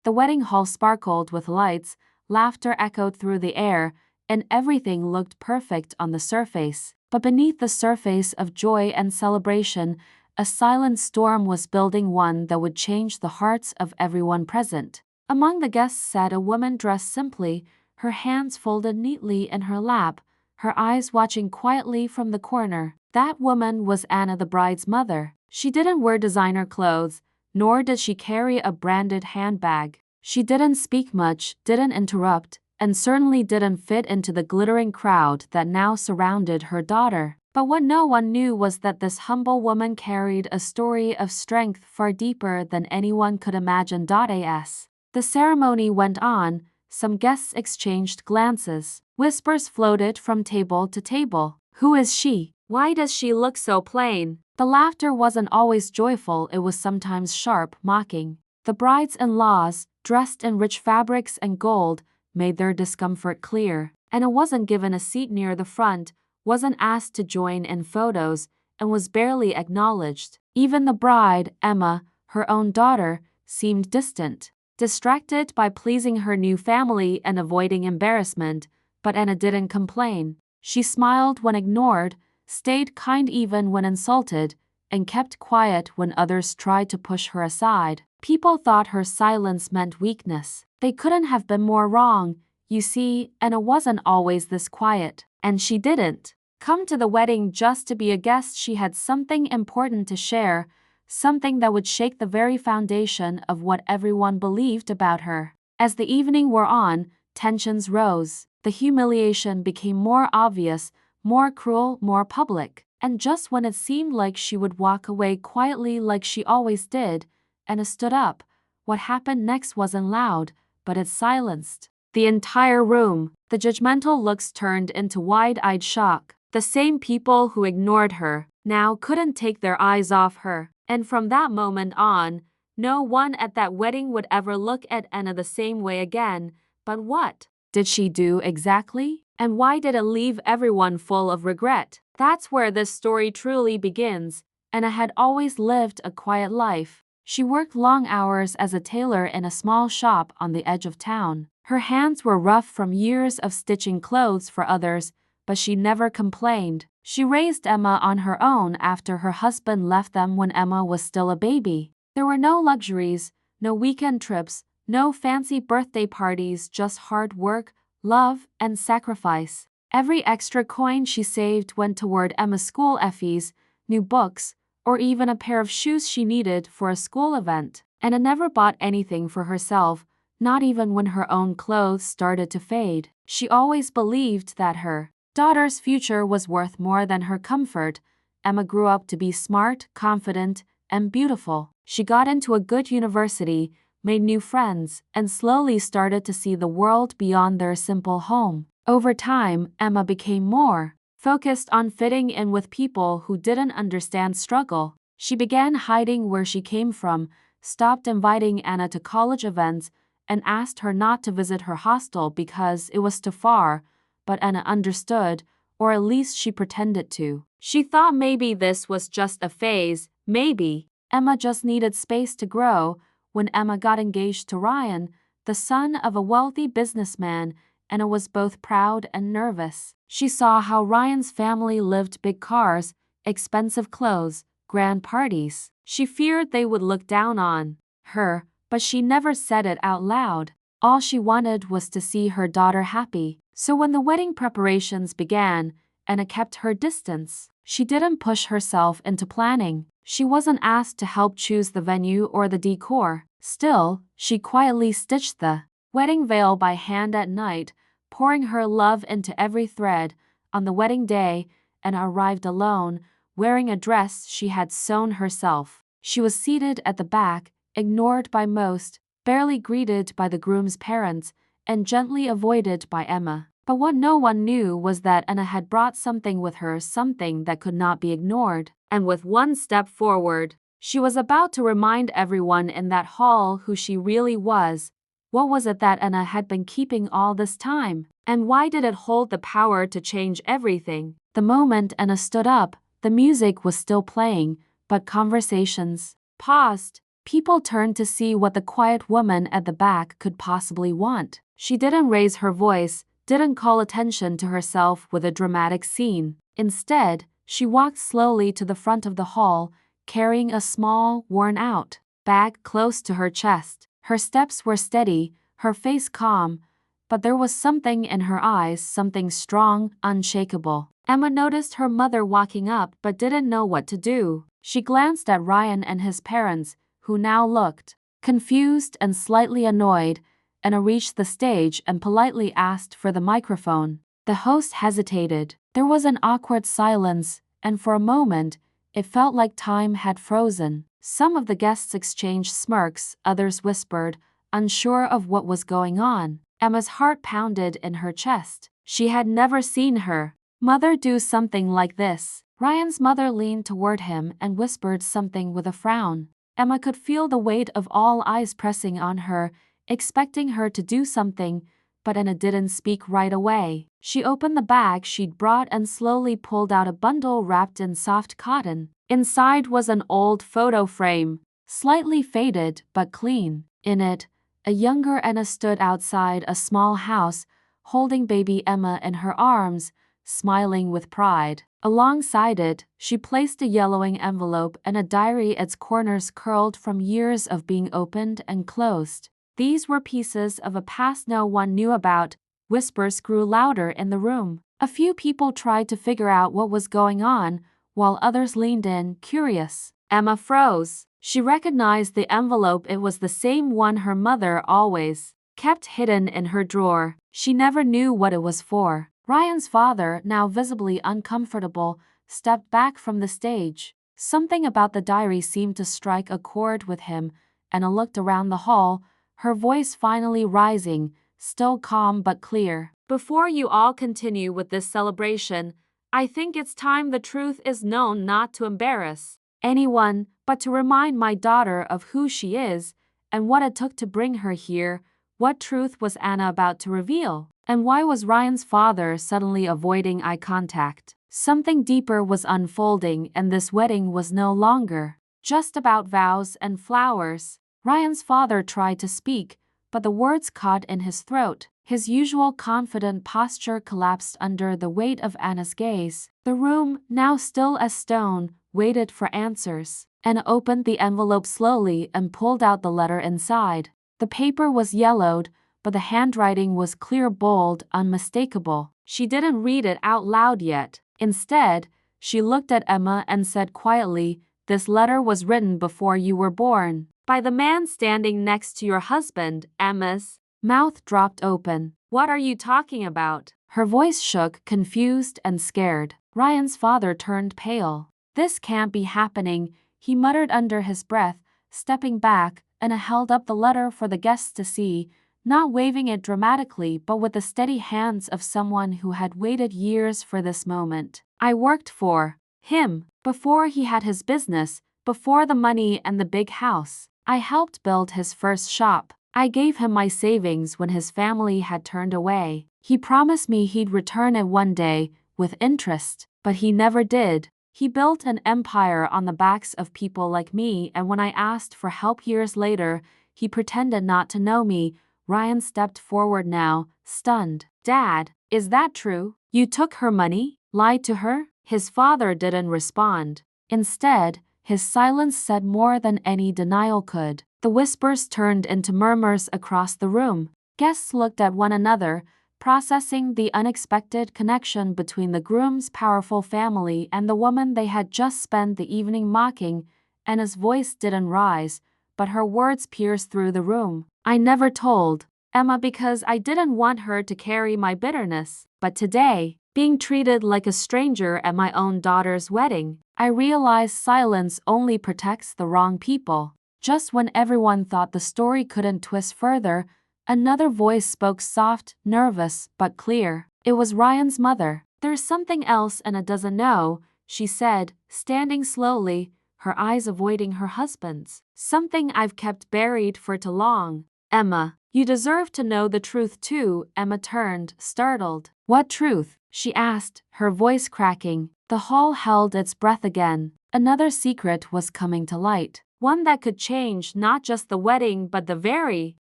The wedding hall sparkled with lights, laughter echoed through the air, and everything looked perfect on the surface. But beneath the surface of joy and celebration, a silent storm was building, one that would change the hearts of everyone present. Among the guests sat a woman dressed simply, her hands folded neatly in her lap, her eyes watching quietly from the corner. That woman was Anna, the bride's mother. She didn't wear designer clothes, nor did she carry a branded handbag. She didn't speak much, didn't interrupt, and certainly didn't fit into the glittering crowd that now surrounded her daughter. But what no one knew was that this humble woman carried a story of strength far deeper than anyone could imagine. As the ceremony went on, some guests exchanged glances. Whispers floated from table to table. Who is she? Why does she look so plain? The laughter wasn't always joyful, it was sometimes sharp, mocking. The brides-in-laws, dressed in rich fabrics and gold, made their discomfort clear. Anna wasn't given a seat near the front, wasn't asked to join in photos, and was barely acknowledged. Even the bride, Emma, her own daughter, seemed distant, distracted by pleasing her new family and avoiding embarrassment. But Anna didn't complain. She smiled when ignored, stayed kind even when insulted, and kept quiet when others tried to push her aside. People thought her silence meant weakness. They couldn't have been more wrong. You see, Anna wasn't always this quiet, and she didn't come to the wedding just to be a guest. She had something important to share, something that would shake the very foundation of what everyone believed about her. As the evening wore on, tensions rose. The humiliation became more obvious, more cruel, more public. And just when it seemed like she would walk away quietly like she always did, Anna stood up. What happened next wasn't loud, but it silenced the entire room. The judgmental looks turned into wide-eyed shock. The same people who ignored her now couldn't take their eyes off her. And from that moment on, no one at that wedding would ever look at Anna the same way again. But what did she do exactly? And why did it leave everyone full of regret? That's where this story truly begins. Anna had always lived a quiet life. She worked long hours as a tailor in a small shop on the edge of town. Her hands were rough from years of stitching clothes for others, but she never complained. She raised Emma on her own after her husband left them when Emma was still a baby. There were no luxuries, no weekend trips, no fancy birthday parties, just hard work, love, and sacrifice. Every extra coin she saved went toward Emma's school fees, new books, or even a pair of shoes she needed for a school event. Anna never bought anything for herself, not even when her own clothes started to fade. She always believed that her daughter's future was worth more than her comfort. Emma grew up to be smart, confident, and beautiful. She got into a good university, made new friends, and slowly started to see the world beyond their simple home. Over time, Emma became more focused on fitting in with people who didn't understand struggle. She began hiding where she came from, stopped inviting Anna to college events, and asked her not to visit her hostel because it was too far. But Anna understood, or at least she pretended to. She thought maybe this was just a phase, maybe Emma just needed space to grow. When Emma got engaged to Ryan, the son of a wealthy businessman, Anna was both proud and nervous. She saw how Ryan's family lived big cars, expensive clothes, grand parties. She feared they would look down on her, but she never said it out loud. All she wanted was to see her daughter happy. So when the wedding preparations began, Anna kept her distance. She didn't push herself into planning. She wasn't asked to help choose the venue or the decor. Still, she quietly stitched the wedding veil by hand at night, pouring her love into every thread. On the wedding day, Anna arrived alone, wearing a dress she had sewn herself. She was seated at the back, ignored by most, barely greeted by the groom's parents, and gently avoided by Emma. But what no one knew was that Anna had brought something with her, something that could not be ignored. And with one step forward, she was about to remind everyone in that hall who she really was. What was it that Anna had been keeping all this time? And why did it hold the power to change everything? The moment Anna stood up, the music was still playing, but conversations paused. People turned to see what the quiet woman at the back could possibly want. She didn't raise her voice, didn't call attention to herself with a dramatic scene. Instead, she walked slowly to the front of the hall, carrying a small, worn-out bag close to her chest. Her steps were steady, her face calm, but there was something in her eyes, something strong, unshakable. Emma noticed her mother walking up but didn't know what to do. She glanced at Ryan and his parents, who now looked confused and slightly annoyed, and reached the stage and politely asked for the microphone. The host hesitated. There was an awkward silence, and for a moment, it felt like time had frozen. Some of the guests exchanged smirks, others whispered, unsure of what was going on. Emma's heart pounded in her chest. She had never seen her mother do something like this. Ryan's mother leaned toward him and whispered something with a frown. Emma could feel the weight of all eyes pressing on her, expecting her to do something, but Anna didn't speak right away. She opened the bag she'd brought and slowly pulled out a bundle wrapped in soft cotton. Inside was an old photo frame, slightly faded but clean. In it, a younger Anna stood outside a small house, holding baby Emma in her arms, smiling with pride. Alongside it, she placed a yellowing envelope and a diary, its corners curled from years of being opened and closed. These were pieces of a past no one knew about. Whispers grew louder in the room. A few people tried to figure out what was going on, while others leaned in, curious. Emma froze. She recognized the envelope. It was the same one her mother always kept hidden in her drawer. She never knew what it was for. Ryan's father, now visibly uncomfortable, stepped back from the stage. Something about the diary seemed to strike a chord with him. Anna looked around the hall, her voice finally rising, still calm but clear. Before you all continue with this celebration, I think it's time the truth is known, not to embarrass anyone, but to remind my daughter of who she is and what it took to bring her here. What truth was Anna about to reveal? And why was Ryan's father suddenly avoiding eye contact? Something deeper was unfolding, and this wedding was no longer just about vows and flowers. Ryan's father tried to speak, but the words caught in his throat. His usual confident posture collapsed under the weight of Anna's gaze. The room, now still as stone, waited for answers. Anna opened the envelope slowly and pulled out the letter inside. The paper was yellowed, but the handwriting was clear, bold, unmistakable. She didn't read it out loud yet. Instead, she looked at Emma and said quietly, "This letter was written before you were born, by the man standing next to your husband." Emma's mouth dropped open. "What are you talking about?" Her voice shook, confused and scared. Ryan's father turned pale. "This can't be happening," he muttered under his breath, stepping back. Anna held up the letter for the guests to see, not waving it dramatically but with the steady hands of someone who had waited years for this moment. "I worked for him before he had his business, before the money and the big house. I helped build his first shop. I gave him my savings when his family had turned away. He promised me he'd return it one day, with interest, but he never did. He built an empire on the backs of people like me, and when I asked for help years later, he pretended not to know me." Ryan stepped forward now, stunned. "Dad, is that true? You took her money? Lied to her?" His father didn't respond. Instead, his silence said more than any denial could. The whispers turned into murmurs across the room. Guests looked at one another, processing the unexpected connection between the groom's powerful family and the woman they had just spent the evening mocking. Anna's voice didn't rise, but her words pierced through the room. "I never told Emma because I didn't want her to carry my bitterness. But today, being treated like a stranger at my own daughter's wedding, I realized silence only protects the wrong people." Just when everyone thought the story couldn't twist further, another voice spoke, soft, nervous, but clear. It was Ryan's mother. "There's something else Anna doesn't know," she said, standing slowly, her eyes avoiding her husband's. "Something I've kept buried for too long. Emma, you deserve to know the truth too." Emma turned, startled. "What truth?" she asked, her voice cracking. The hall held its breath again. Another secret was coming to light. one that could change not just the wedding but the very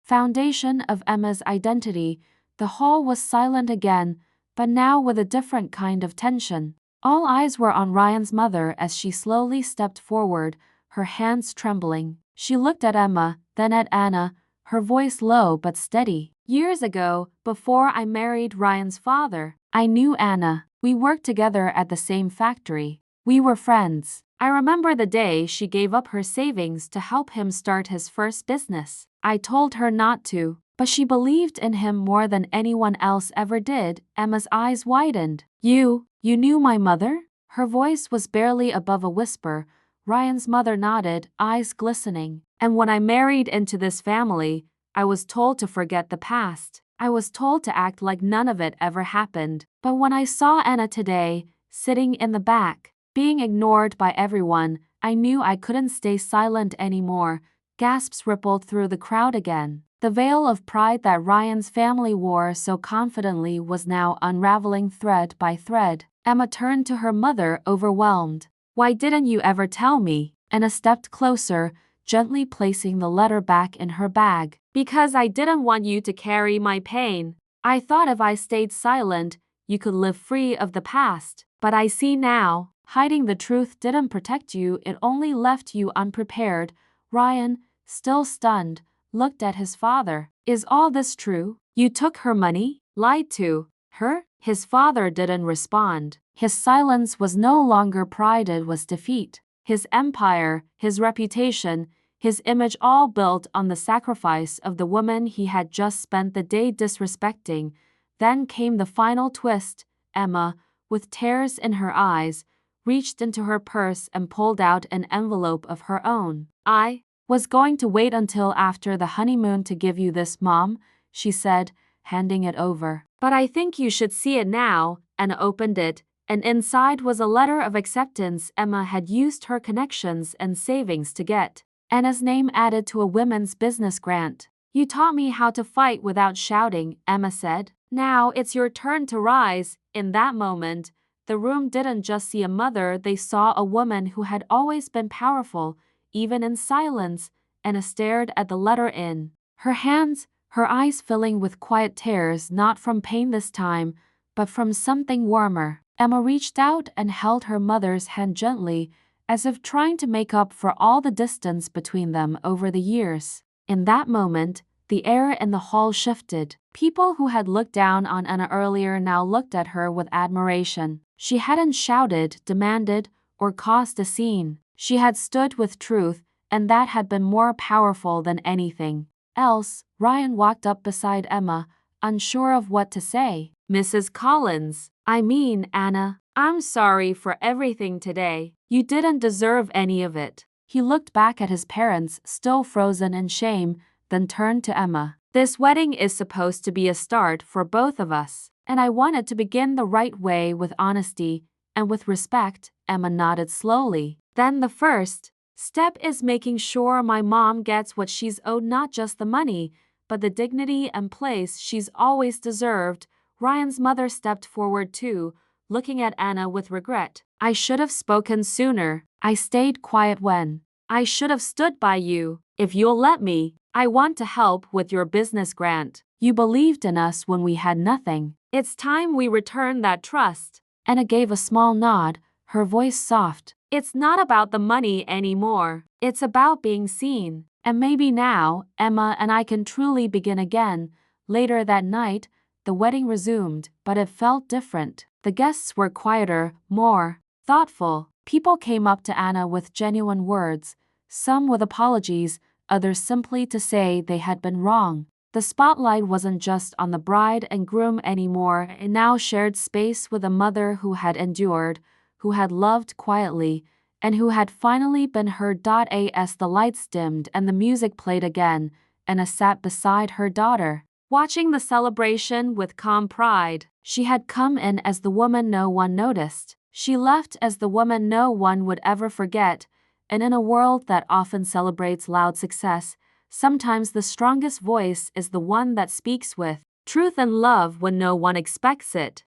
foundation of Emma's identity. The hall was silent again, but now with a different kind of tension. All eyes were on Ryan's mother as she slowly stepped forward, her hands trembling. She looked at Emma, then at Anna, her voice low but steady. Years ago, before I married Ryan's father, I knew Anna. We worked together at the same factory. We were friends. I remember the day she gave up her savings to help him start his first business. I told her not to, but she believed in him more than anyone else ever did. Emma's eyes widened. You knew my mother? Her voice was barely above a whisper. Ryan's mother nodded, eyes glistening. And when I married into this family, I was told to forget the past. I was told to act like none of it ever happened. But when I saw Anna today, sitting in the back, being ignored by everyone, I knew I couldn't stay silent anymore. Gasps rippled through the crowd again. The veil of pride that Ryan's family wore so confidently was now unraveling thread by thread. Emma turned to her mother, overwhelmed. Why didn't you ever tell me? Anna stepped closer, gently placing the letter back in her bag. Because I didn't want you to carry my pain. I thought if I stayed silent, you could live free of the past. But I see now, hiding the truth didn't protect you, it only left you unprepared. Ryan, still stunned, looked at his father. Is all this true? You took her money? Lied to her? His father didn't respond. His silence was no longer pride, it was defeat. His empire, his reputation, his image, all built on the sacrifice of the woman he had just spent the day disrespecting. Then came the final twist. Emma, with tears in her eyes, reached into her purse and pulled out an envelope of her own. I was going to wait until after the honeymoon to give you this, Mom, she said, handing it over. But I think you should see it now. Anna opened it, and inside was a letter of acceptance Emma had used her connections and savings to get. Anna's name added to a women's business grant. You taught me how to fight without shouting, Emma said. Now it's your turn to rise. In that moment, the room didn't just see a mother, they saw a woman who had always been powerful, even in silence. Anna stared at the letter in her hands, her eyes filling with quiet tears, not from pain this time, but from something warmer. Emma reached out and held her mother's hand gently, as if trying to make up for all the distance between them over the years. In that moment, the air in the hall shifted. People who had looked down on Anna earlier now looked at her with admiration. She hadn't shouted, demanded, or caused a scene. She had stood with truth, and that had been more powerful than anything else. Ryan walked up beside Emma, unsure of what to say. Mrs. Collins, I mean, Anna, I'm sorry for everything today. You didn't deserve any of it. He looked back at his parents, still frozen in shame, then turned to Emma. This wedding is supposed to be a start for both of us, and I wanted to begin the right way, with honesty and with respect. Emma nodded slowly. Then the first step is making sure my mom gets what she's owed, not just the money, but the dignity and place she's always deserved. Ryan's mother stepped forward too, looking at Anna with regret. I should have spoken sooner. I stayed quiet when I should have stood by you. If you'll let me, I want to help with your business grant. You believed in us when we had nothing. It's time we return that trust. Anna gave a small nod, her voice soft. It's not about the money anymore. It's about being seen. And maybe now, Emma and I can truly begin again. Later that night, the wedding resumed, but it felt different. The guests were quieter, more thoughtful. People came up to Anna with genuine words, some with apologies, others simply to say they had been wrong. The spotlight wasn't just on the bride and groom anymore. It now shared space with a mother who had endured, who had loved quietly, and who had finally been heard. As the lights dimmed and the music played again, Anna sat beside her daughter, watching the celebration with calm pride. She had come in as the woman no one noticed. She left as the woman no one would ever forget. And in a world that often celebrates loud success, sometimes the strongest voice is the one that speaks with truth and love when no one expects it.